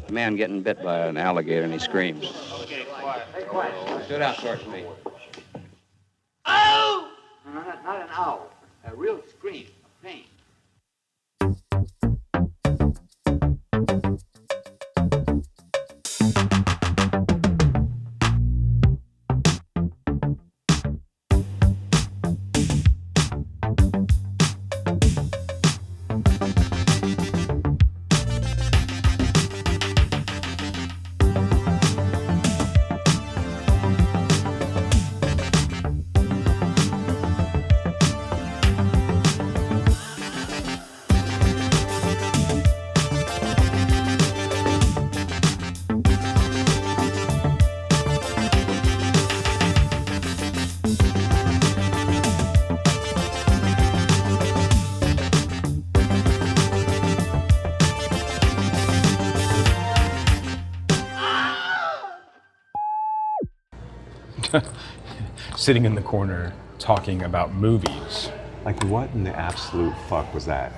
A man getting bit by an alligator and he screams. Okay, quiet. Hey, quiet. Stood out towards me. Ow! No, not an owl. A real scream of pain. Sitting in the corner talking about movies. Like, what in the absolute fuck was that?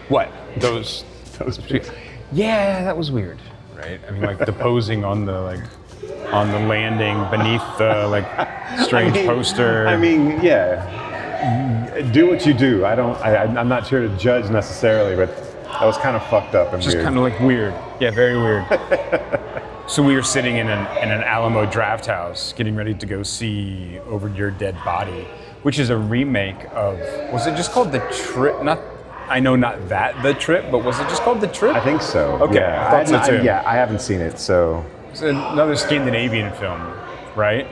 What? Those pictures. Yeah, that was weird, right? I mean, like the posing on the landing beneath the strange poster. I mean, yeah. Do what you do. I'm not here to judge necessarily, but that was kind of fucked up and just weird. kind of like weird. Yeah, very weird. So we were sitting in an Alamo Drafthouse, getting ready to go see Over Your Dead Body, which is a remake of. Was it just called The Trip? Not The Trip, but was it just called The Trip? I think so. Okay, Yeah, I thought so too. Yeah, I haven't seen it, so. It's another Scandinavian film, right?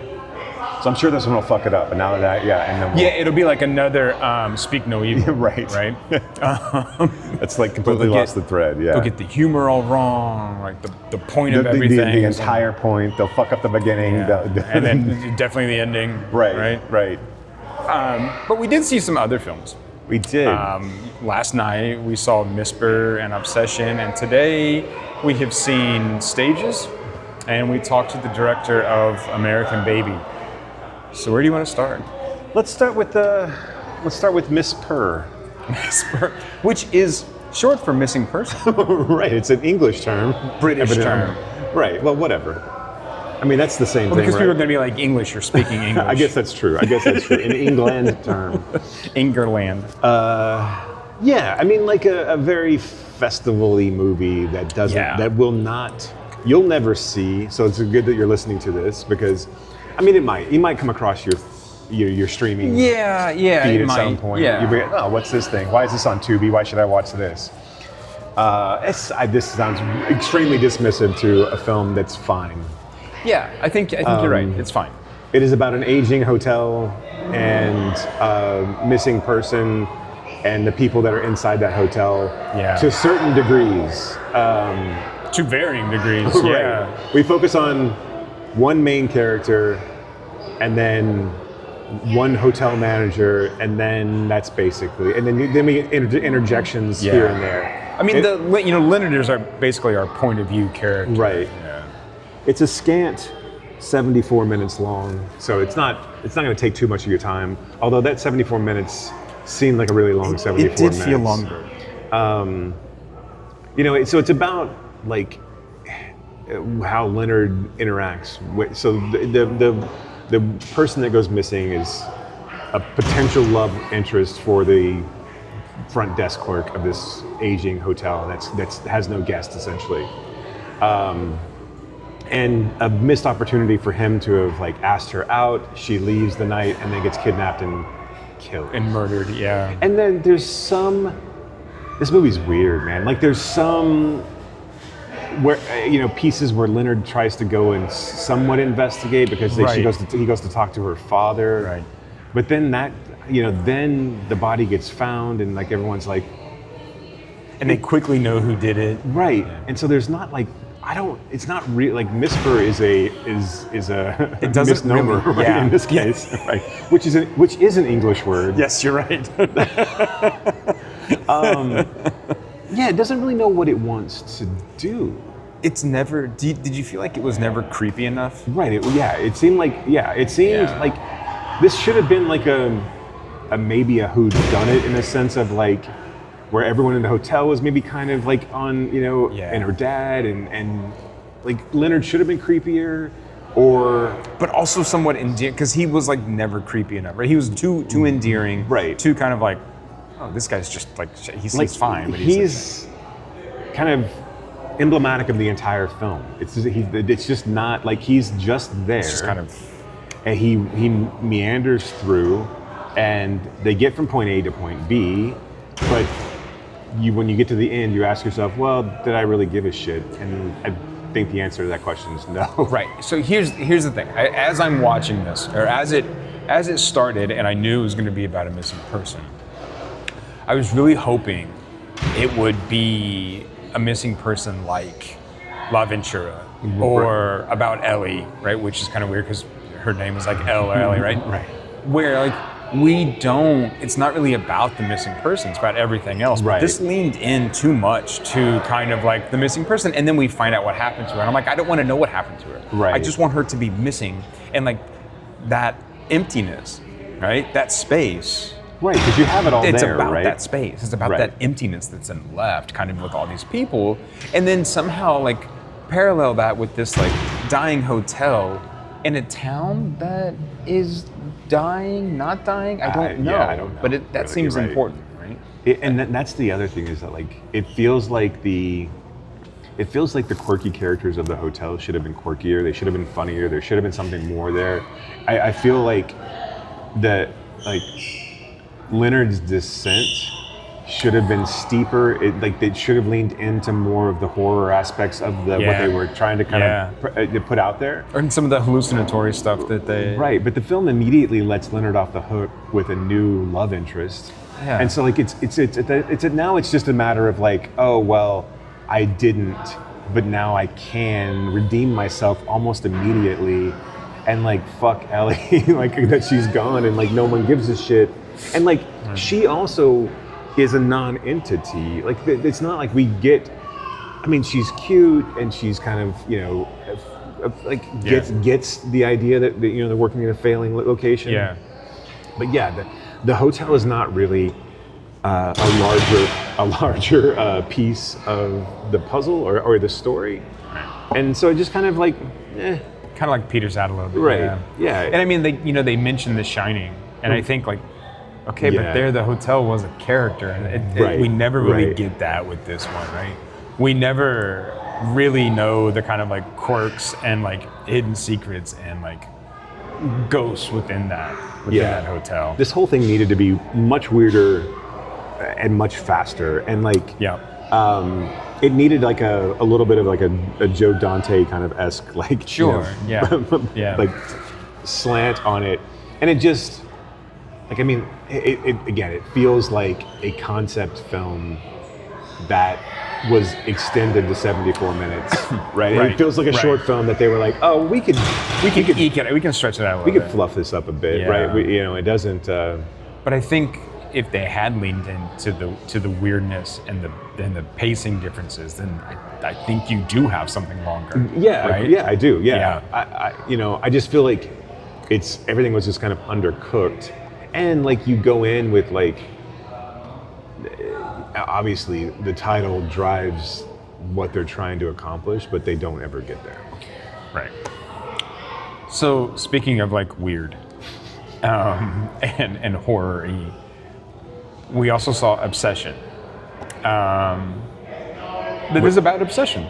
So I'm sure this one will fuck it up. But now that, and then Yeah, it'll be like another Speak No Evil. Right. Right? It's like completely lost the thread. Yeah. They'll get the humor all wrong, like the point of everything. The entire point. They'll fuck up the beginning. Yeah. And then definitely the ending. Right. But we did see some other films. We did. Last night we saw Misper and Obsession, and today we have seen Stages, and we talked to the director of American Baby. So where do you want to start? Let's start with Misper. Misper, which is short for missing person. Right, it's an English term. British term. Right, well, whatever. I mean, that's the same thing, Because right? people are going to be like, English, you're speaking English. I guess that's true. An England term. Ingerland. Yeah, I mean, like a very festival-y movie that doesn't, that will not, you'll never see. So it's good that you're listening to this because, I mean, you might come across your streaming feed at some point. Yeah. You'll be like, oh, what's this thing? Why is this on Tubi? Why should I watch this? This sounds extremely dismissive to a film that's fine. Yeah, I think you're right. It's fine. It is about an aging hotel and a missing person and the people that are inside that hotel to certain degrees. To varying degrees, right. yeah. We focus on one main character and then one hotel manager, and then that's basically, and then we get interjections here and there. I mean, Lineators are basically our point of view character. Right. Yeah. It's a scant 74 minutes long, so it's not going to take too much of your time. Although that 74 minutes seemed like a really long 74 minutes. It did feel longer. So it's about like how Leonard interacts with. So the person that goes missing is a potential love interest for the front desk clerk of this aging hotel that's has no guests essentially. And a missed opportunity for him to have like asked her out. She leaves the night and then gets kidnapped and killed. And murdered, yeah. And then there's this movie's weird, man. Like there's some where pieces where Leonard tries to go and somewhat investigate because he goes to talk to her father. Right. But then then the body gets found and like everyone's like, and they quickly know who did it. Right. Yeah. And so there's not like it's not real, like Misper is a misnomer really, in this case, right? Which is an English word. Yes, you're right. It doesn't really know what it wants to do. It's never. Did you feel like it was never creepy enough? Right. It seemed like like this should have been like maybe a whodunit in a sense of like where everyone in the hotel was maybe kind of like on, Yeah. and her dad, and like Leonard should have been creepier, or but also somewhat endearing, because he was like never creepy enough, right? He was too endearing, Right. Too kind of like, oh, this guy's just like, he seems like fine, but he's kind of emblematic of the entire film. It's just not like he's just there. it's just kind of, And he meanders through, and they get from point A to point B, but when you get to the end, you ask yourself, well, did I really give a shit? And I think the answer to that question is no. right. So here's the thing. As I'm watching this, or as it started, and I knew it was going to be about a missing person, I was really hoping it would be a missing person like La Ventura, or about Ellie, right? Which is kind of weird because her name is like Elle or Ellie, right? Right. Where like it's not really about the missing person, it's about everything else. But Right. this leaned in too much to kind of like the missing person, and then we find out what happened to her. And I'm like, I don't want to know what happened to her. Right. I just want her to be missing, and like that emptiness, right? That space. Right, because you have it all It's there, about right? that space. It's about Right. that emptiness that's left, kind of with all these people, and then somehow like parallel that with this like dying hotel in a town that is dying, not dying. I don't know. Yeah, I don't know. But that Really, seems you're right. important, right? That's the other thing, is that like it feels like the quirky characters of the hotel should have been quirkier. They should have been funnier. There should have been something more there. I feel like that like Leonard's descent should have been steeper. They should have leaned into more of the horror aspects of what they were trying to kind of put out there. Or some of the hallucinatory stuff that they. Right, but the film immediately lets Leonard off the hook with a new love interest. Yeah. And so like now it's just a matter of like, oh well, I didn't, but now I can redeem myself almost immediately, and like fuck Ellie, like that she's gone and like no one gives a shit, and like she also is a non-entity. Like it's not like we get. I mean, she's cute and she's kind of gets the idea that they're working in a failing location. Yeah. But yeah, the hotel is not really a larger piece of the puzzle or the story, and so it just kind of like, Kind of like peters out a little bit. Right. Yeah. And I mean, they mentioned The Shining, and I think like, okay, Yeah. but there the hotel was a character, and we never really get that with this one, right? We never really know the kind of like quirks and like hidden secrets and like ghosts within that hotel. This whole thing needed to be much weirder and much faster, and like it needed like a little bit of like a Joe Dante kind of esque like like slant on it, and it just like, I mean, it feels like a concept film that was extended to 74 minutes, right? It feels like a short film that they were like, oh, we can eke it. We can stretch it out a little we bit. could fluff this up a bit, Yeah. right? It doesn't. But I think if they had leaned into the weirdness and the pacing differences, then I think you do have something longer. Yeah, right? yeah, I do. Yeah, Yeah. I just feel like everything was just kind of undercooked, and like you go in with like, obviously the title drives what they're trying to accomplish, but they don't ever get there. Right. So speaking of like weird, and horror-y, we also saw Obsession. That is about obsession.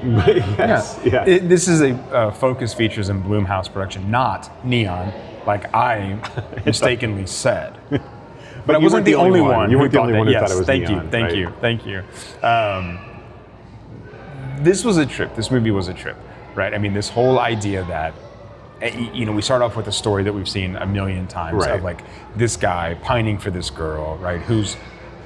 Yes, yeah. This is a Focus Features and Blumhouse production, not Neon, like I mistakenly said. But I you wasn't weren't the only one. You weren't the thought only that. one who Yes, thought it was thank Neon. you, thank you. This was a trip. This movie was a trip, right? I mean, this whole idea that, we start off with a story that we've seen a million times of like this guy pining for this girl, right? Who's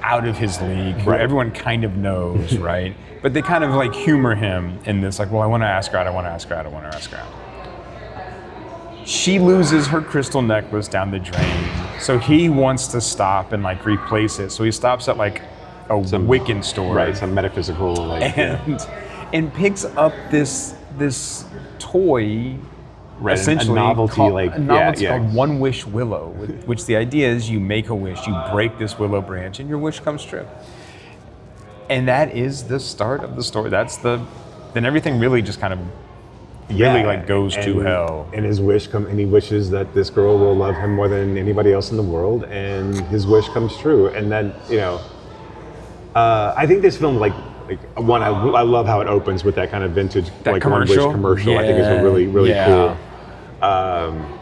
out of his league, who everyone kind of knows, right? But they kind of like humor him in this, like, well, I want to ask her out, I want to ask her out, I want to ask her out. She loses her crystal necklace down the drain, so he wants to stop and like replace it. So he stops at like some Wiccan store, right? Some metaphysical, like, and picks up this toy. Right, essentially a novelty, called One Wish Willow, which the idea is you make a wish, you break this willow branch, and your wish comes true. And that is the start of the story. Then everything really just kind of really like goes to hell. And his wish and he wishes that this girl will love him more than anybody else in the world, and his wish comes true. And then, I think this film, like one, I love how it opens with that kind of vintage like commercial? One Wish commercial. Yeah. I think it's really, really Yeah. cool.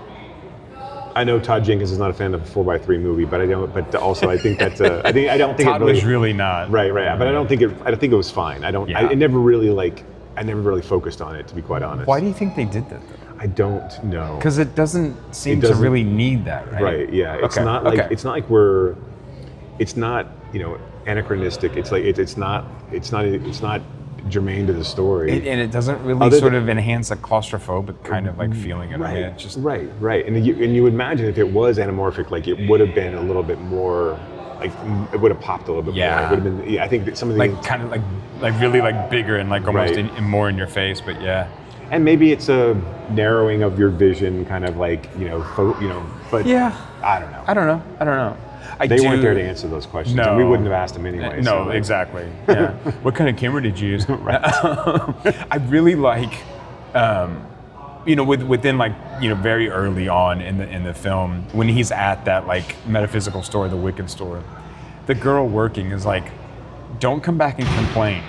I know Todd Jenkins is not a fan of a 4x3 movie, but also I think that's I don't think Todd it really, was really not. right. But I don't think it was fine. Yeah. I never really focused on it, to be quite honest. Why do you think they did that though? I don't know. Because it doesn't seem to really need that, right? Right. Yeah. It's Okay, not like okay. it's not anachronistic. It's like it's not germane to the story. And it doesn't really Other sort than- of enhance a claustrophobic kind of like feeling in right. it. Just Right. And you would imagine if it was anamorphic, like it would have been a little bit more, like it would have popped a little bit more. Yeah. It would have been. Yeah, I think that some of the like kind of like really like bigger and like almost Right. more in your face, but yeah. and maybe it's a narrowing of your vision, kind of like but Yeah. I don't know. I don't know. They weren't there to answer those questions, No. and we wouldn't have asked them anyway. No, so, like, exactly. Yeah. What kind of camera did you use? Right. I really like, within like very early on in the film when he's at that like metaphysical store, the Wiccan store, the girl working is like, don't come back and complain.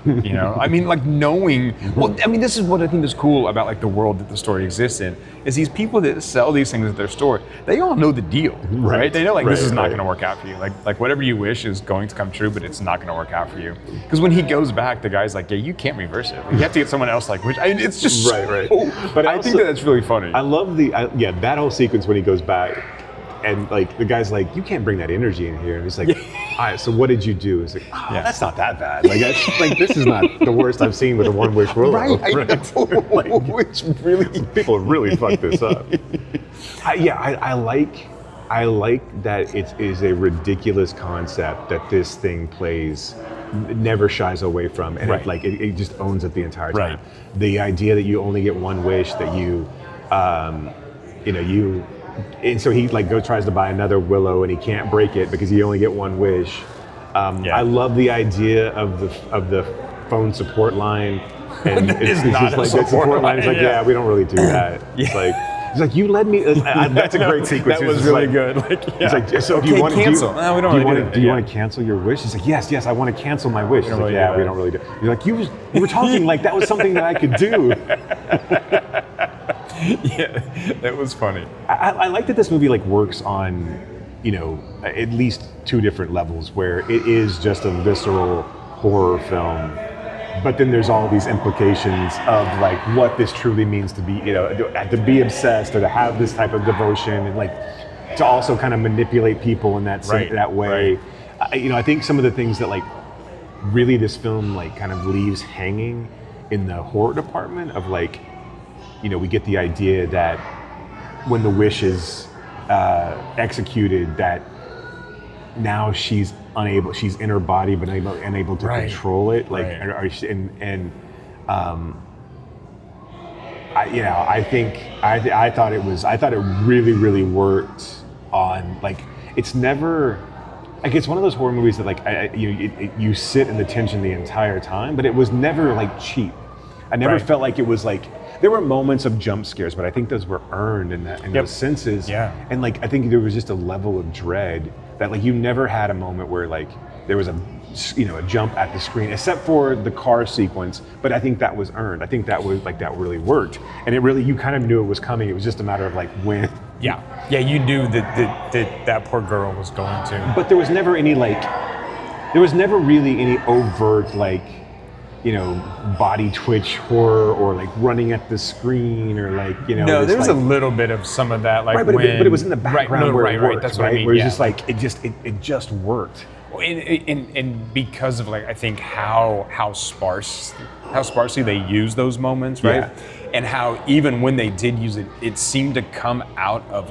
I mean, like knowing. Well, I mean, this is what I think is cool about like the world that the story exists in. Is these people that sell these things at their store, they all know the deal, right? They know like this is not going to work out for you. Like whatever you wish is going to come true, but it's not going to work out for you. Because when he goes back, the guy's like, yeah, you can't reverse it. You have to get someone else. Like, which it's just Right. But I think that's really funny. I love that whole sequence when he goes back, and like the guy's like, you can't bring that energy in here, and he's like, all right, so what did you do? It's like, that's not that bad. Like that's like this is not the worst I've seen with a One Wish Willow. Right, I know. It's really people have really fucked this up. I like that it is a ridiculous concept that this thing plays, never shies away from, and it just owns it the entire time. Right. The idea that you only get one wish, that you, and so he like tries to buy another willow and he can't break it because you only get one wish. I love the idea of the phone support line, and it's not just a like that support line. It's like, yeah. we don't really do that. It's like you led me. That's a great sequence. That was It's really like, good. Like, yeah. It's like, so do Okay, you want to cancel? No, we don't really do that. Do you Yeah. want to cancel your wish? He's like, yes, I want to cancel my wish. He's like, really yeah, do we that. don't really do. You're like, you were talking like that was something that I could do. Yeah, that was funny. I like that this movie works on, at least two different levels, where it is just a visceral horror film, but then there's all these implications of what this truly means to be, to be obsessed or to have this type of devotion, and to also kind of manipulate people in that that way. Right. I think some of the things that really this film kind of leaves hanging in the horror department of we get the idea that when the wish is executed, that now she's in her body but unable to control it. I thought it really worked on it's never it's one of those horror movies that you sit in the tension the entire time, but it was never cheap. I never felt like it was there were moments of jump scares, but I think those were earned in those senses. Yeah. And I think there was just a level of dread that you never had a moment where there was a jump at the screen, except for the car sequence. But I think that was earned. I think that was that really worked, and you kind of knew it was coming. It was just a matter of when. Yeah, you knew that poor girl was going to. But there was never any there was never really any overt body twitch horror or running at the screen or No, there was a little bit of some of that but it was in the background where it worked, that's what I mean. Where Yeah. it's just it just worked. And because of I think how sparsely they use those moments, right? Yeah. And how even when they did use it, it seemed to come out of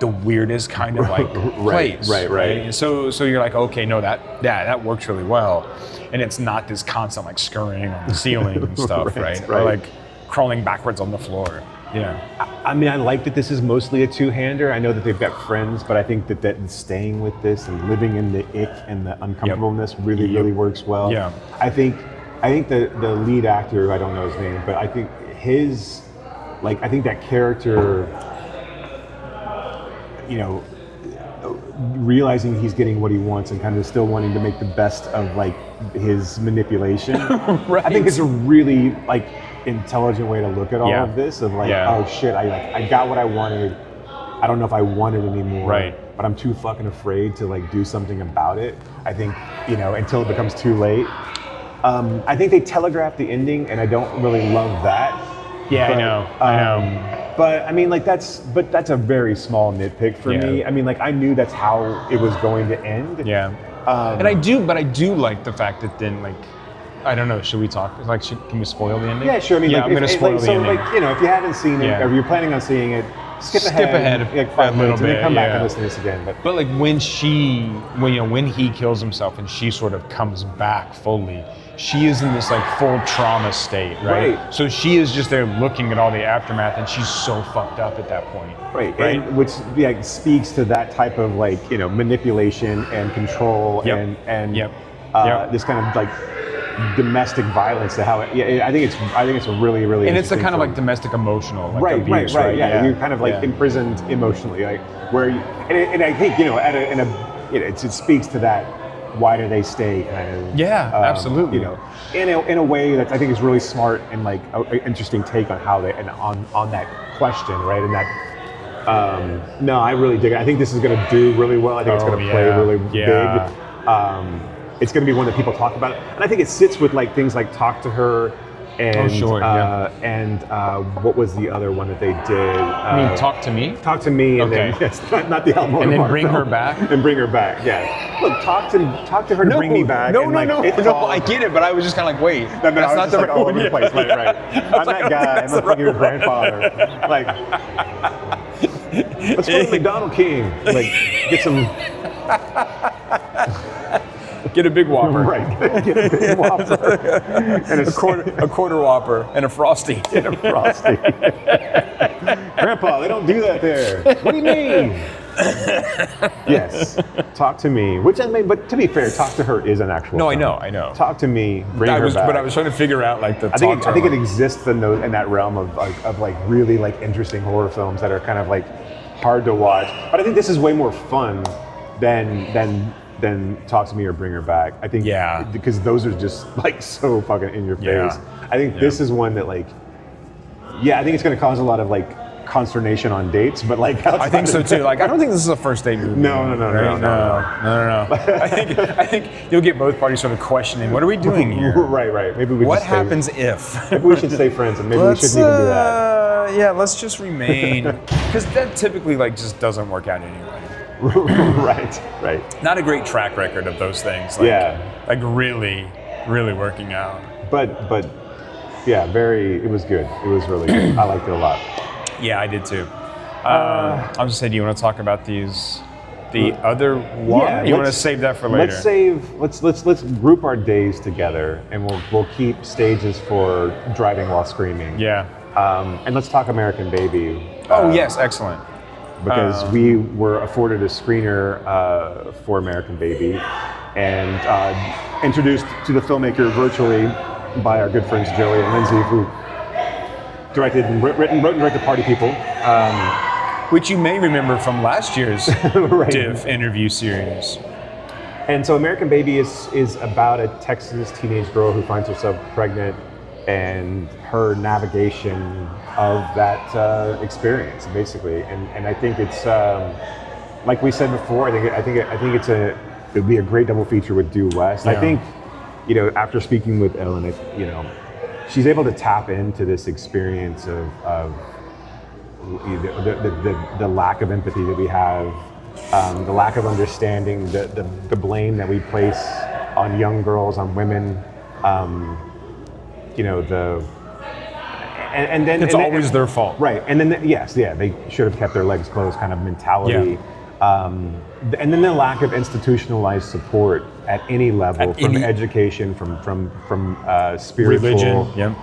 the weirdest kind of place, right. And so you're okay, no, that works really well, and it's not this constant scurrying on the ceiling and stuff, right? Or crawling backwards on the floor. Yeah. I mean, I like that this is mostly a two-hander. I know that they've got friends, but I think that staying with this and living in the ick and the uncomfortableness really works well. Yeah. I think the lead actor, I don't know his name, but I think I think that character, realizing he's getting what he wants and kind of still wanting to make the best of like his manipulation. Right. I think it's a really like intelligent way to look at all of this of like, Yeah. oh shit, I got what I wanted. I don't know if I want it anymore. Right. But I'm too fucking afraid to like do something about it. I think, until it becomes too late. I think they telegraphed the ending and I don't really love that. Yeah, But, I know. But I mean, that's a very small nitpick for me. I mean, like I knew that's how it was going to end. Yeah. And I do like the fact that then like, I don't know, should we talk? Like, can we spoil the ending? Yeah, sure. I mean, I'm going to spoil the ending. So, if you haven't seen it or you're planning on seeing it, skip ahead like 5 minutes and then come back and listen to this again. But like when he kills himself and she sort of comes back fully, she is in this like full trauma state, right? So she is just there looking at all the aftermath and she's so fucked up at that point. Right. And which speaks to that type of like, manipulation and control and this kind of like domestic violence to how I think it's a really and it's a kind of like domestic emotional like abuse, right? Yeah. You're kind of like imprisoned emotionally, like where and I think it speaks to that why do they stay kind of absolutely in a way that I think is really smart and like an interesting take on how they and on that question, right? And that no, I really dig it. I think this is going to do really well. I think it's going to play really big. It's going to be one that people talk about, and I think it sits with like things like Talk to Her, and and what was the other one that they did? I mean, Talk to Me. Talk to Me, and then not the Alamo. And then Bring Her Back. And Bring Her Back. Yeah. Look, talk to her to bring me back. No. I get it, but I was just kind of like, wait, that's not the right all over the place. Right. I'm that guy. I'm not fucking your grandfather. Like, let's go to McDonald King. Like, get some. Get a big Whopper. Right. Get a big Whopper. And a quarter Whopper and a Frosty. Grandpa, they don't do that there. What do you mean? Yes. Talk to Me. Which I mean, but to be fair, Talk to Her is an actual. No, film. I know. Talk to Me. Bring her back. But I was trying to figure out like the. I think it exists in that realm of like really like interesting horror films that are kind of like hard to watch. But I think this is way more fun than Talk to Me or Bring Her Back. I think because those are just like so fucking in your face. I think this is one that like I think it's going to cause a lot of like consternation on dates, but like I think so too. Like I don't think this is a first date movie. No. I think you'll get both parties sort of questioning, what are we doing here? Right. Maybe we. What happens if? Maybe we should stay friends, and maybe we shouldn't even do that. Yeah, let's just remain, because that typically like just doesn't work out anyway. Right. Not a great track record of those things. Like really, really working out. But yeah, it was good. It was really good. I liked it a lot. Yeah, I did too. I was just saying, do you want to talk about the other one? Yeah, you want to save that for later? Let's group our days together, and we'll keep stages for Driving While Screaming. Yeah. And let's talk American Baby. Yes, excellent. Because we were afforded a screener for American Baby, and introduced to the filmmaker virtually by our good friends Joey and Lindsay, who wrote and directed Party People. Which you may remember from last year's DIFF interview series. And so American Baby is about a Texas teenage girl who finds herself pregnant and her navigation of that experience, basically. And I think it's like we said before. I think it would be a great double feature with Due West. Yeah. I think after speaking with Ellen, she's able to tap into this experience of the lack of empathy that we have, the lack of understanding, the blame that we place on young girls, on women. And then it's always their fault, right? And then they should have kept their legs closed kind of mentality. And then the lack of institutionalized support at any level, from education, from spiritual, religion,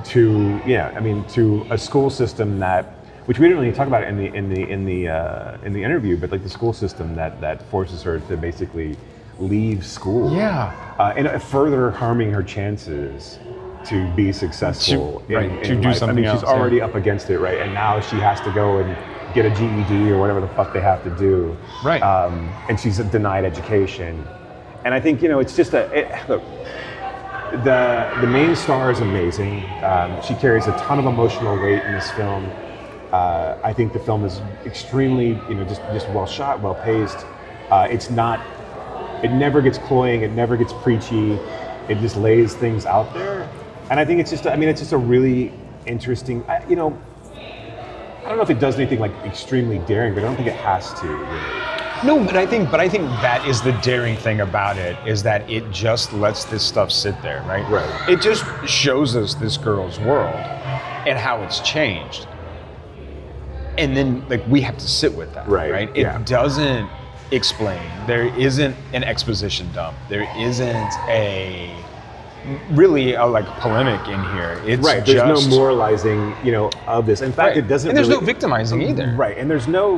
to a school system that, which we didn't really talk about in the interview, but like the school system that forces her to basically leave school, and further harming her chances to be successful to do life. something else. She's already up against it, right? And now she has to go and get a GED or whatever the fuck they have to do, right? And she's denied education, and I think it's just look. The main star is amazing. She carries a ton of emotional weight in this film. I think the film is extremely, just well shot, well paced. It never gets cloying. It never gets preachy. It just lays things out there. And I think it's just a really interesting. I don't know if it does anything like extremely daring, but I don't think it has to. Really. No, but I think that is the daring thing about it, is that it just lets this stuff sit there, right? Right. It just shows us this girl's world and how it's changed. And then like we have to sit with that, right? It doesn't explain. There isn't an exposition dump. There isn't really a like polemic in here. It's right. There's no moralizing, of this. In fact, it doesn't. And there's no victimizing either. Right. And there's no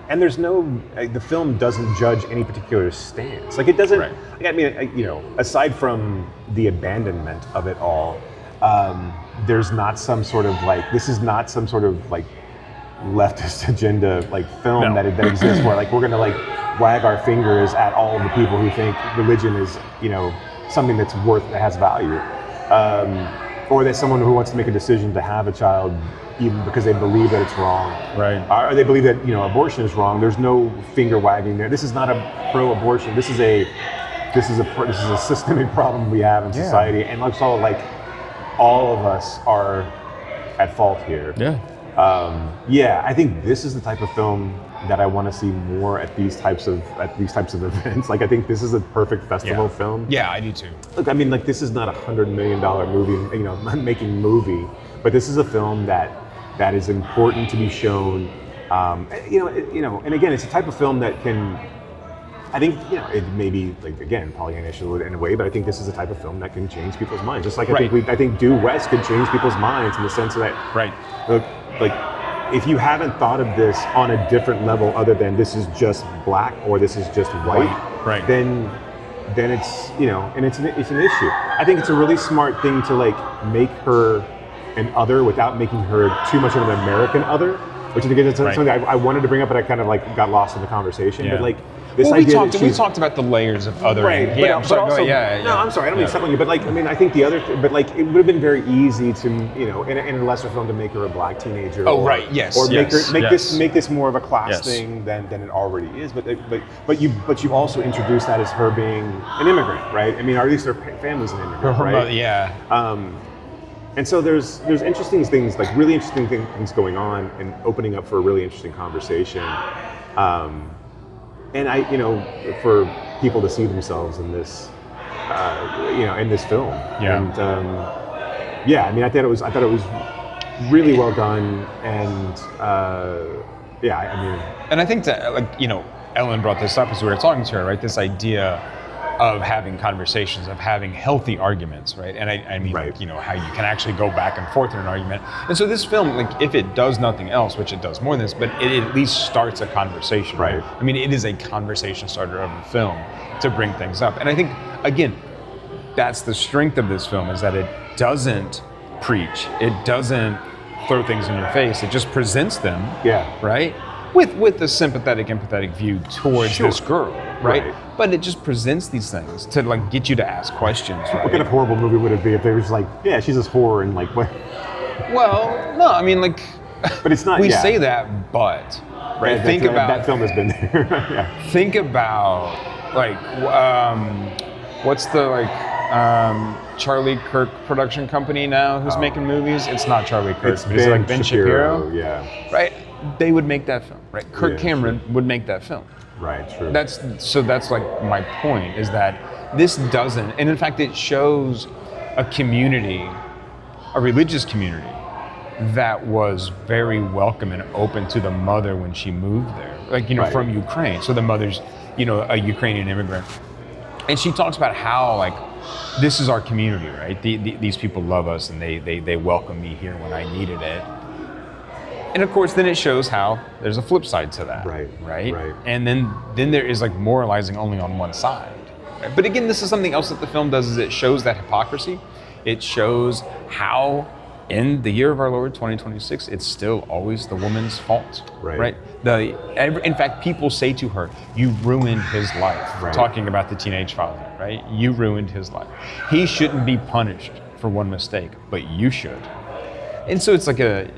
the film doesn't judge any particular stance. Like it doesn't. Right. Aside from the abandonment of it all, there's not some sort of like. This is not some sort of like leftist agenda like film that exists where like we're gonna like wag our fingers at all of the people who think religion is something that has value, or that someone who wants to make a decision to have a child even because they believe that it's wrong, right? Or they believe that abortion is wrong. There's no finger wagging there. This is not a pro-abortion. This is a systemic problem we have in society, and also like all of us are at fault here. I think this is the type of film that I want to see more at these types of events. Like I think this is a perfect festival film. Yeah, I do too. Look, I mean, like this is not $100 million movie, making movie, but this is a film that is important to be shown. And again, it's a type of film that can. I think it may be like again Pollyannish in a way, but I think this is a type of film that can change people's minds. Just like I think Due West could change people's minds in the sense that look, like if you haven't thought of this on a different level other than this is just black or this is just white, then it's and it's an issue. I think it's a really smart thing to like make her an other without making her too much of an American other, which I think is something I wanted to bring up, but I kind of like got lost in the conversation. But like this idea we talked about the layers of othering. Right, I'm sorry, I don't mean to step on you, but like I think the other, but like it would have been very easy to in a lesser film to make her a black teenager. Or make this more of a class thing than it already is. But you also introduced that as her being an immigrant, right? I mean, or at least her family's an immigrant, right? And so there's interesting things, like really interesting things going on and opening up for a really interesting conversation. And for people to see themselves in this, in this film. And I mean, I thought it was really well done, and And I think that Ellen brought this up as we were talking to her, right? This idea of having conversations, of having healthy arguments, right? And I mean, how you can actually go back and forth in an argument. And so this film, like, if it does nothing else, which it does more than this, but it at least starts a conversation, right? I mean, it is a conversation starter of a film to bring things up. And I think, again, that's the strength of this film, is that it doesn't preach. It doesn't throw things in your face. It just presents them, right? With a sympathetic, empathetic view towards this girl, right? But it just presents these things to like get you to ask questions, right? What kind of horrible movie would it be if they were just like, she's this whore and like what? Well, no, I mean like, but it's not. We say that, but right? Think about that film has been there. Think about like, what's the Charlie Kirk production company now who's making movies? It's not Charlie Kirk. It's like Ben Shapiro. Right. They would make that film, right? Kirk Cameron would make that film. Right, true. That's like my point, is that this doesn't, and in fact it shows a community, a religious community, that was very welcome and open to the mother when she moved there, like, from Ukraine. So the mother's, a Ukrainian immigrant. And she talks about how like this is our community, right? These people love us, and they welcome me here when I needed it. And of course, then it shows how there's a flip side to that, right? And then there is like moralizing only on one side. Right? But again, this is something else that the film does, is it shows that hypocrisy. It shows how in the year of our Lord 2026, it's still always the woman's fault, right? In fact, people say to her, "You ruined his life," talking about the teenage father, right? You ruined his life. He shouldn't be punished for one mistake, but you should. And so it's like a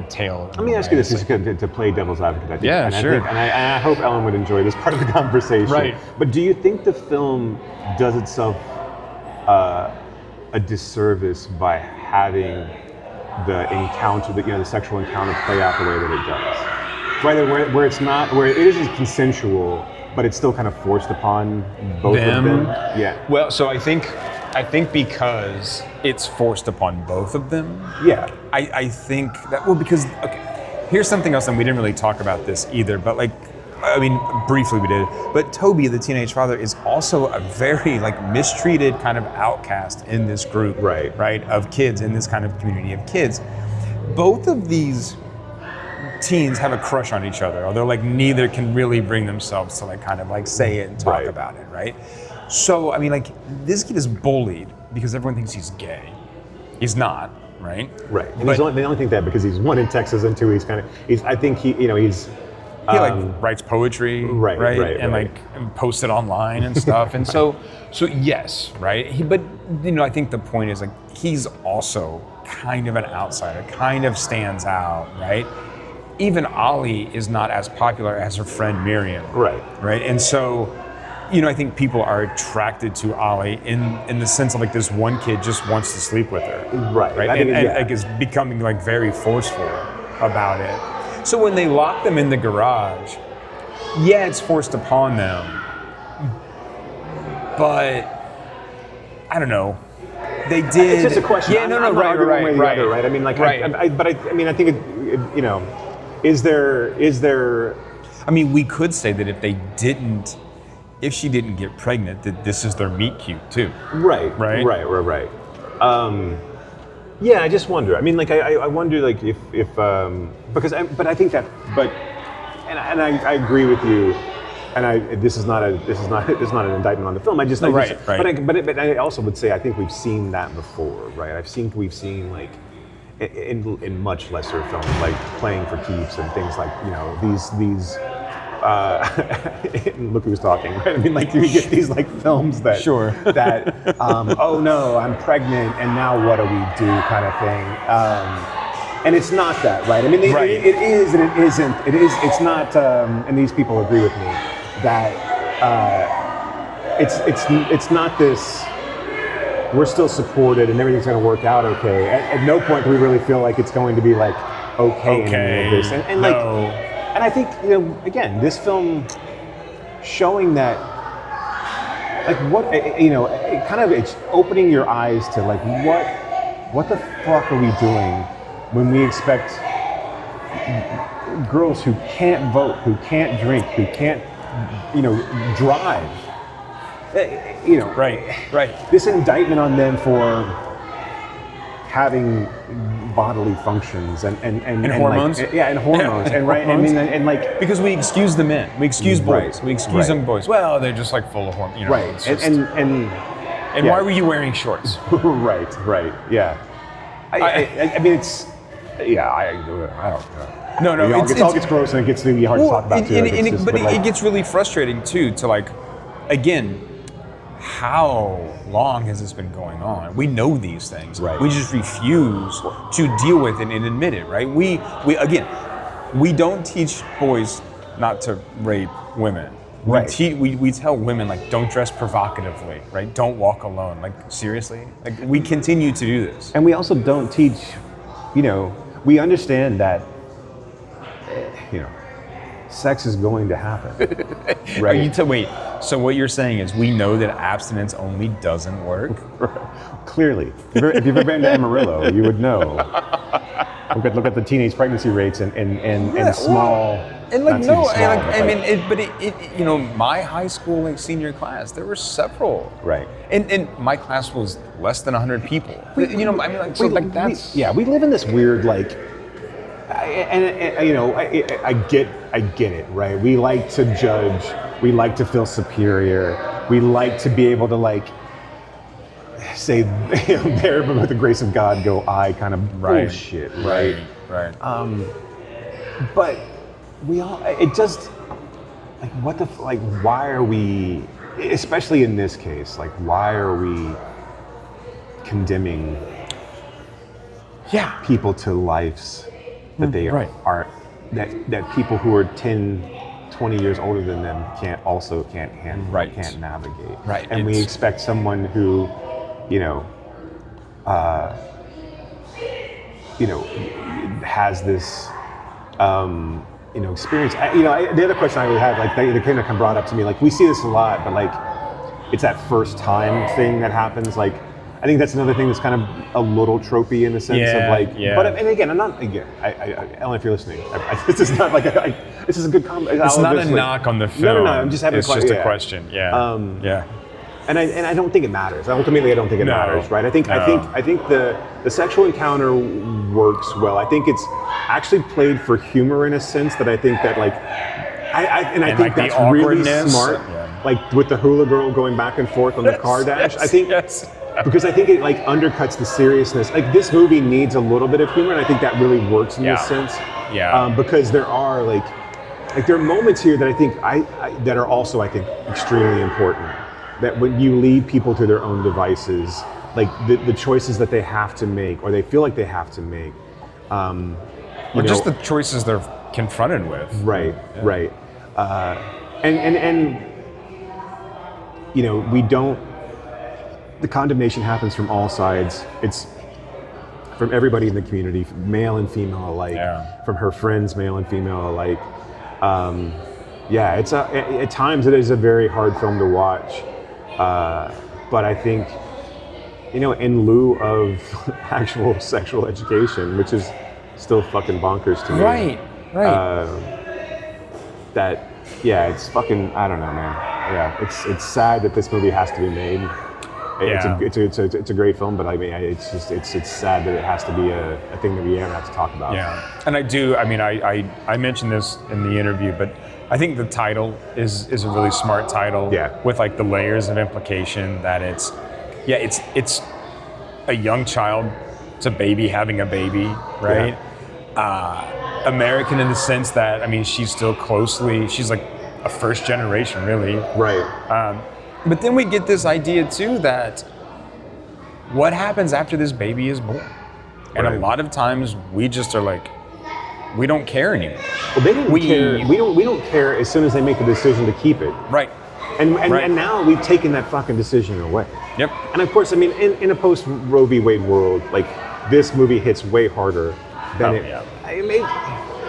tale. Let me ask you this, just to play devil's advocate. I think. Yeah, and sure. I hope Ellen would enjoy this part of the conversation. Right. But do you think the film does itself a disservice by having the encounter, the sexual encounter play out the way that it does? Right, where it's not, where it isn't consensual, but it's still kind of forced upon both of them. Yeah. Well, so I think because it's forced upon both of them. Yeah. I think that, well, because, okay, here's something else, and we didn't really talk about this either, but briefly we did, but Toby, the teenage father, is also a very mistreated kind of outcast in this group, right, of kids, in this kind of community of kids. Both of these teens have a crush on each other, although neither can really bring themselves to say it and talk about it, right? So, this kid is bullied because everyone thinks he's gay. He's not, right? Right. And they only think that because he's, one, in Texas, and two, I think he writes poetry, and posts it online and stuff. And so yes, right? But I think the point is he's also kind of an outsider, kind of stands out, right? Even Ollie is not as popular as her friend Miriam. Right. And so, I think people are attracted to Ollie in the sense of this one kid just wants to sleep with her. Right. And is becoming very forceful about it. So when they lock them in the garage, yeah, it's forced upon them. But I don't know. They did. It's just a question. Yeah, right. I think is there? We could say that if she didn't get pregnant, that this is their meet cute too. Right. Yeah, I just wonder. I wonder if I agree with you. And this is not an indictment on the film. But I also would say I think we've seen that before, right? We've seen in much lesser films, Playing for Keeps and things these. Look who's talking, right? You get these films that oh no, I'm pregnant and now what do we do kind of thing. And it's not that, right? It is and it isn't. It's not. And these people agree with me that it's not this. We're still supported and everything's going to work out okay. At no point do we really feel like it's going to be okay. In any of this. And I think, again, this film showing that, it's opening your eyes to what the fuck are we doing when we expect girls who can't vote, who can't drink, who can't, drive. Right. This indictment on them for having bodily functions and hormones. And hormones. And hormones. Because we excuse the men, we excuse boys, we excuse young boys. Well, they're just full of hormones. Right. And why were you wearing shorts? Right. Yeah. I don't know. No. It all gets gross and it gets really hard to talk about too. It gets really frustrating too. Again, how long has this been going on? We know these things. Right. We just refuse to deal with it and admit it, right? We don't teach boys not to rape women. Right. We tell women don't dress provocatively, right? Don't walk alone. Seriously? We continue to do this. And we also don't teach, we understand that sex is going to happen. Right? So what you're saying is we know that abstinence only doesn't work? Clearly. If you've ever been to Amarillo, you would know. Look at the teenage pregnancy rates and small And like Not too no, small, and, like, but, I mean, like- you know, my high school like senior class, there were several. Right. And my class was less than 100 people. You know, I mean, like, so like that's we live in this weird like, and you know, I get it, right? We like to judge, we like to feel superior, we like to be able to like say, you know, there, but with the grace of God, go I kind of bullshit, right? Right. But we all, it just, like, what the, like, why are we, especially in this case, like, why are we condemning people to lives that they aren't, that people who are 10, 20 years older than them can't handle, can't navigate. Right. And we expect someone who, you know, has this, you know, experience. The other question I would have, like, the kind of brought up to me, like, we see this a lot, but like, it's that first time thing that happens. Like, I think that's another thing that's kind of a little tropey in the sense of like. Yeah. But and again, I'm not. Again, Ellen, if you're listening, this is not like this is a good comment. It's not a knock on the film. No. I'm just having. It's just a question. Yeah. Yeah. And I don't think it matters. Ultimately, I don't think it matters, right? I think the sexual encounter works well. I think it's actually played for humor in a sense that I think that like, I think like that's the really awkwardness. smart. Yeah. Like with the hula girl going back and forth on the car dash. I think because I think it like undercuts the seriousness. Like this movie needs a little bit of humor, and I think that really works in this sense. Yeah. Because there are like there are moments here that I think that are also, I think, extremely important. That when you leave people to their own devices, like the choices that they have to make, or they feel like they have to make, or just the choices they're confronted with. Right. And you know, we don't. The condemnation happens from all sides. It's from everybody in the community, male and female alike. Yeah. From her friends, male and female alike. It's at times it is a very hard film to watch. But I think, you know, in lieu of actual sexual education, which is still fucking bonkers to me. Right. It's fucking, I don't know, man. Yeah, it's sad that this movie has to be made. It's a great film, but I mean, it's sad that it has to be a thing that we ever have to talk about. Yeah, and I mentioned this in the interview, but I think the title is a really smart title. Yeah. With like the layers of implication that it's a young child, it's a baby having a baby, right? Yeah. American in the sense that, I mean, she's like a first generation, really. Right. But then we get this idea too that what happens after this baby is born? And a lot of times we just are like, we don't care anymore. Well, they didn't care. We don't care as soon as they make the decision to keep it. Right. And now we've taken that fucking decision away. Yep. And of course, I mean, in a post Roe v. Wade world, like this movie hits way harder than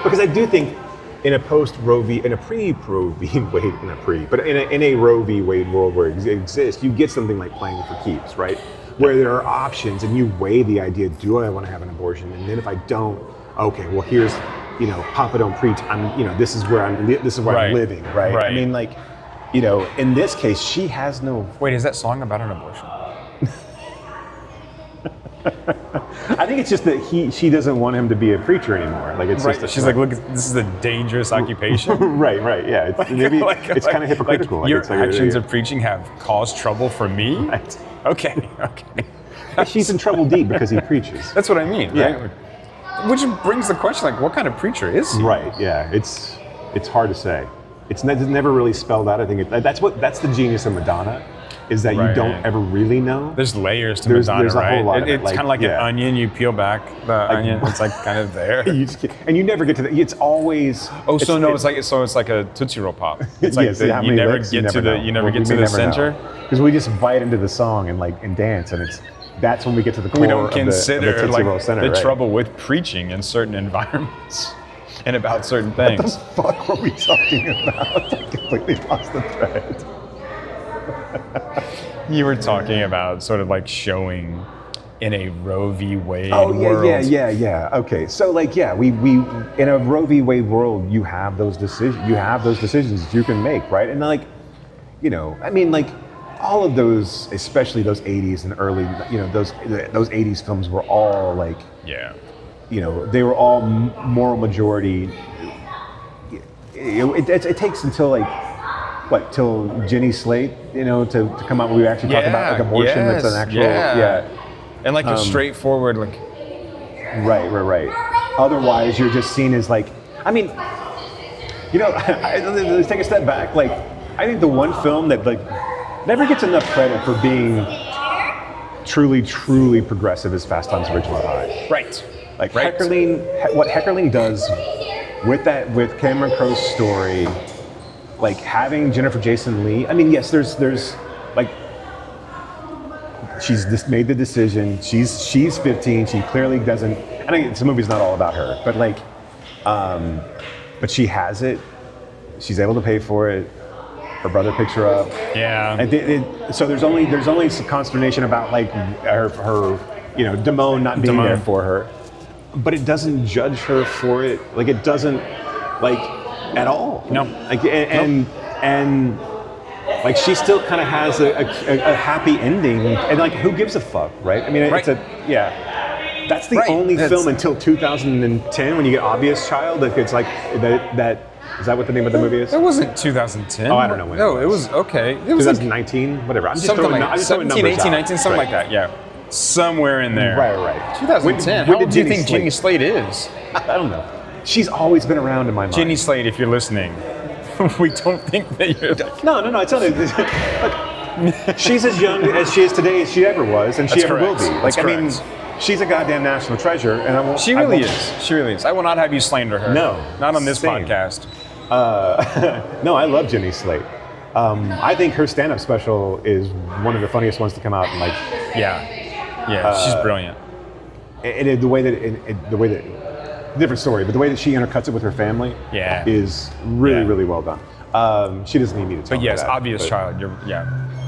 because I do think in a post Roe v. in a pre-Roe v. Wade, not pre, but in a Roe v. Wade world where it exists, you get something like Playing for Keeps, right? Where there are options and you weigh the idea: do I want to have an abortion? And then if I don't, okay, well here's, you know, Papa don't preach. I'm, you know, this is where I'm living, right? I mean, like, you know, in this case, she has no. Wait, is that song about an abortion? I think it's just that she doesn't want him to be a preacher anymore. Like it's just she's like, look, this is a dangerous occupation. right. Yeah, it's it's kind of hypocritical. Like your actions of preaching have caused trouble for me. Right. Okay. She's in trouble deep because he preaches. That's what I mean. Yeah. Right? Which brings the question, like, what kind of preacher is he? Right. Yeah. It's hard to say. It's never really spelled out. I think that's the genius of Madonna. Is that you don't ever really know. There's layers to Madonna, there's a right? whole lot of it's kind of like an onion. You peel back the onion. It's like kind of there. And you never get to the. It's always. It's like a Tootsie Roll pop. It's like you never get to the center because we just bite into the song and dance, and that's when we get to the core. We don't consider of the Tootsie Roll Center, the trouble with preaching in certain environments and about certain things. What the fuck were we talking about? I completely lost the thread. You were talking about sort of like showing in a Roe v. Wade Oh world. yeah. Okay, so like we in a Roe v. Wade world, you have those decisions. You have those decisions that you can make, right? And like, I mean, like all of those, especially those '80s and early, those '80s films were all like, they were all moral majority. It takes until like till Jenny Slate, to come out where we actually talk about like abortion. That's an actual and like a straightforward like. Right. Otherwise, you're just seen as like, I mean, let's take a step back. Like, I think the one film that like never gets enough credit for being truly, truly progressive is Fast Times at Ridgemont High. Right. Like what Heckerling does with Cameron Crowe's story, like having Jennifer Jason Leigh. I mean, yes, there's like, she's just made the decision. She's 15. She clearly doesn't. I think this movie's not all about her, but like, but she has it. She's able to pay for it. Her brother picks her up. Yeah. And so there's only some consternation about like her Damone not being there for her, but it doesn't judge her for it. Like it doesn't like at all. No. Like and like she still kind of has a happy ending, and like who gives a fuck, right? I mean, it's that's the only film until 2010 when you get Obvious Child that it's like that. Is that what the name of the movie is? It wasn't 2010. Oh, I don't know when. No, it was okay. It was 2019, whatever. I'm just something throwing, like I'm just 17, 18, 19, something like that. Yeah, somewhere in there. Right. 2010. How old do you think Jenny Slate is? I don't know. She's always been around in my mind. Jenny Slate, if you're listening, we don't think that you're. No. It's not. Look, she's as young as she is today as she ever was, and she ever will be. Like I mean, she's a goddamn national treasure, and I won't. She really is. She really is. I will not have you slander her. No, not on this podcast. No, I love Jenny Slate. I think her stand-up special is one of the funniest ones to come out. And like, she's brilliant. And the way that different story, but the way that she intercuts it with her family, is really well done. She doesn't need me to tell. But yes, her that, Obvious Child.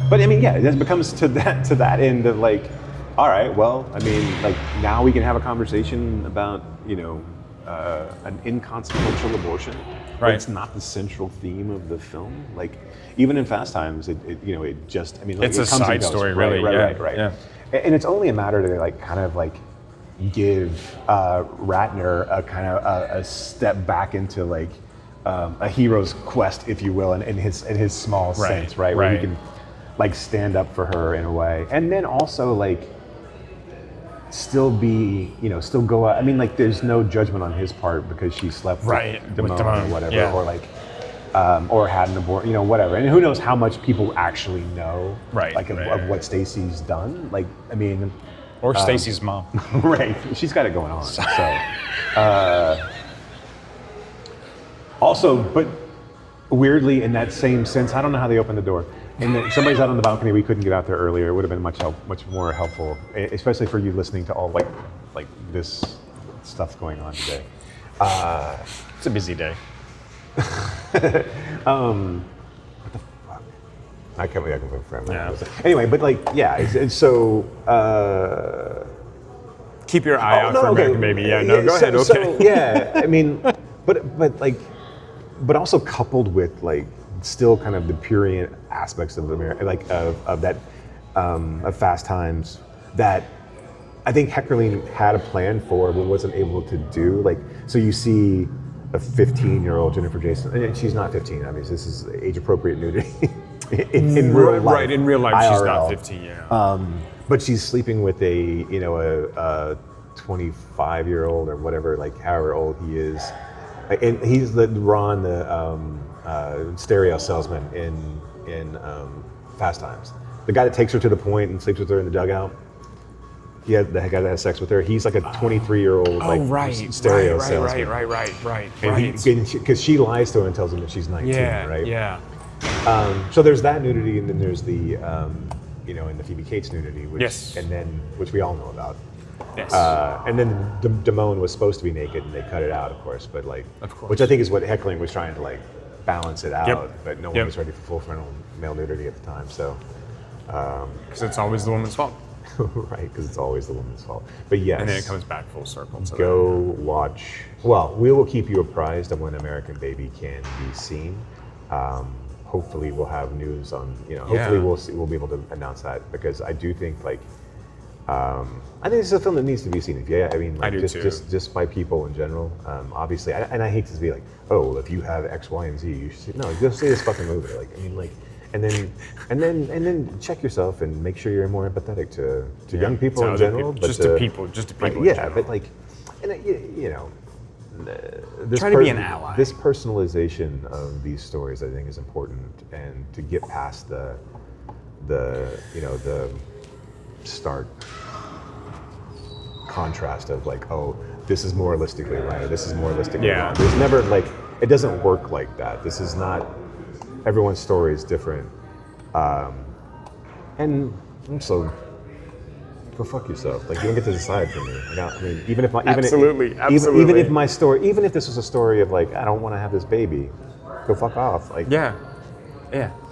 But I mean, it becomes to that end of like, all right, well, I mean, like now we can have a conversation about an inconsequential abortion. Right. It's not the central theme of the film. Like, even in Fast Times, it just, I mean, like, it's a side story, really. Right. Yeah. And it's only a matter to like kind of like give Ratner a kind of a step back into like a hero's quest, if you will, in his small sense, right? Where he can like stand up for her in a way, and then also like still go out. I mean, like, there's no judgment on his part because she slept with Damone or whatever, or like, or had an abortion, whatever. And who knows how much people actually know, of what Stacey's done. Like, I mean, or Stacey's mom, right? She's got it going on. So, also, but weirdly, in that same sense, I don't know how they opened the door. And somebody's out on the balcony. We couldn't get out there earlier. It would have been much more helpful, especially for you listening to all like this stuff going on today. It's a busy day. What the fuck? I can't believe I can confirm that. Anyway, but like, it's so. Keep your eye out for American Baby. Yeah, no, go ahead. Okay. So, I mean, but also coupled with like. Still kind of the prurient aspects of America, like of that of Fast Times that I think Heckerling had a plan for but wasn't able to do. Like, so you see a 15-year-old Jennifer Jason, and she's not 15. I mean, this is age-appropriate nudity in real life. Right, in real life, IRL. she's not 15. Yeah. But she's sleeping with a 25-year-old or whatever, like however old he is, and he's Ron, the stereo salesman in Fast Times. The guy that takes her to the point and sleeps with her in the dugout. The guy that has sex with her. He's like a 23-year-old stereo salesman. Right. Because she lies to him and tells him that she's 19. Right. Yeah. So there's that nudity, and then there's the and the Phoebe Cates nudity, which we all know about. Yes. And then Damone was supposed to be naked, and they cut it out, of course. But like, which I think is what Heckerling was trying to like balance it out. But no one was ready for full frontal male nudity at the time. So, because it's always the woman's fault. Right, because it's always the woman's fault. But yes. And then it comes back full circle. So go watch. Well, we will keep you apprised of when American Baby can be seen. Hopefully we'll have news on, hopefully we'll be able to announce that, because I do think I think it's a film that needs to be seen. I do too. Just by people in general. Obviously, and I hate to be like, oh, well, if you have X, Y, and Z, you should see. No, just see this fucking movie. And then check yourself and make sure you're more empathetic to young people in general. But just to people. Right, yeah, but try to be an ally. This personalization of these stories, I think, is important, and to get past the stark contrast of oh, this is moralistically right, or this is moralistically wrong. There's never it doesn't work like that. This is not. Everyone's story is different, and also go fuck yourself. You don't get to decide for me. Even if this was a story of I don't want to have this baby, go fuck off. Yeah,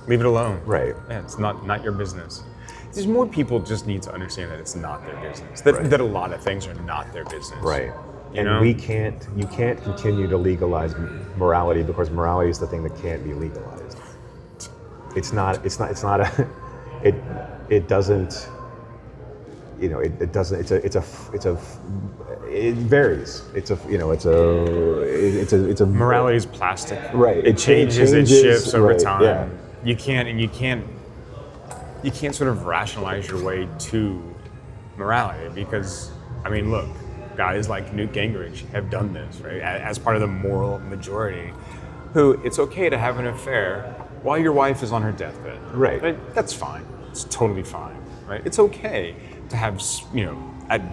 leave it alone. Right. Yeah, it's not your business. There's more people just need to understand that it's not their business. That a lot of things are not their business. Right. You can't continue to legalize morality, because morality is the thing that can't be legalized. It doesn't, it varies. Morality is plastic. Right. It changes, it shifts over time. Yeah. You can't sort of rationalize your way to morality, because, look, guys like Newt Gingrich have done this, right? As part of the moral majority, who it's okay to have an affair while your wife is on her deathbed. Right. That's fine. It's totally fine, right? It's okay to have,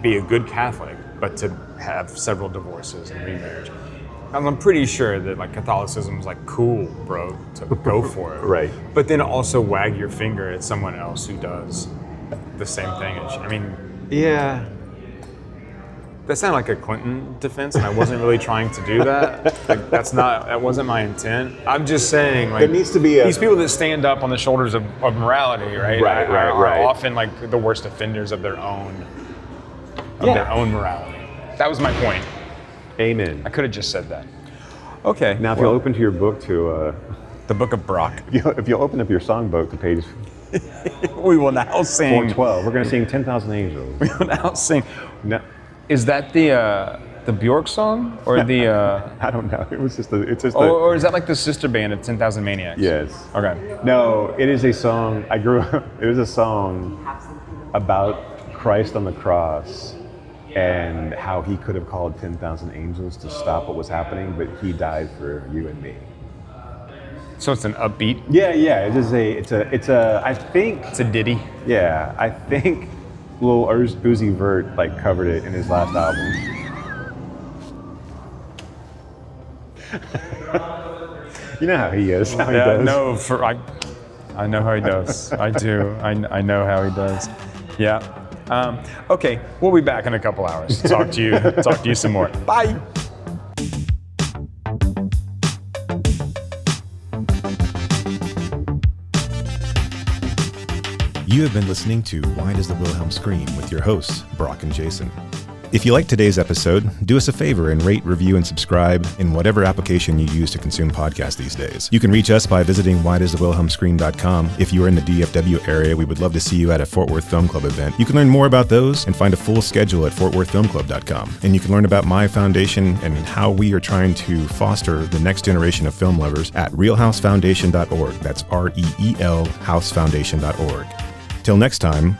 be a good Catholic, but to have several divorces and remarriage. I'm pretty sure that Catholicism is cool, bro, to go for it. Right. But then also wag your finger at someone else who does the same thing. Yeah. That sounded like a Clinton defense, and I wasn't really trying to do that. That wasn't my intent. I'm just saying, there needs to be these people that stand up on the shoulders of morality, right? Are often the worst offenders of their own morality. That was my point. Amen. I could have just said that. Okay. Now, if you'll open to your book to the Book of Brock. If you'll open up your songbook to page we will now sing 412. We're going to sing 10,000 Angels. We will now sing. No. Is that the Bjork song, or the? I don't know. It was just or is that the sister band of 10,000 Maniacs? Yes. Okay. No, it is a song. It was a song about Christ on the cross, and how he could have called 10,000 angels to stop what was happening, but he died for you and me. So it's an upbeat. Yeah. It's a. I think it's a ditty. Yeah, I think Lil Uzi Vert covered it in his last album. You know how he is. How he does. No, I know how he does. I do. I know how he does. Yeah. Okay, we'll be back in a couple hours. Talk to you some more. Bye. You have been listening to Why Does the Wilhelm Scream with your hosts, Brock and Jason. If you liked today's episode, do us a favor and rate, review, and subscribe in whatever application you use to consume podcasts these days. You can reach us by visiting whydoesthewilhelmscream.com. If you are in the DFW area, we would love to see you at a Fort Worth Film Club event. You can learn more about those and find a full schedule at fortworthfilmclub.com. And you can learn about my foundation and how we are trying to foster the next generation of film lovers at realhousefoundation.org. That's REEL housefoundation.org. Till next time,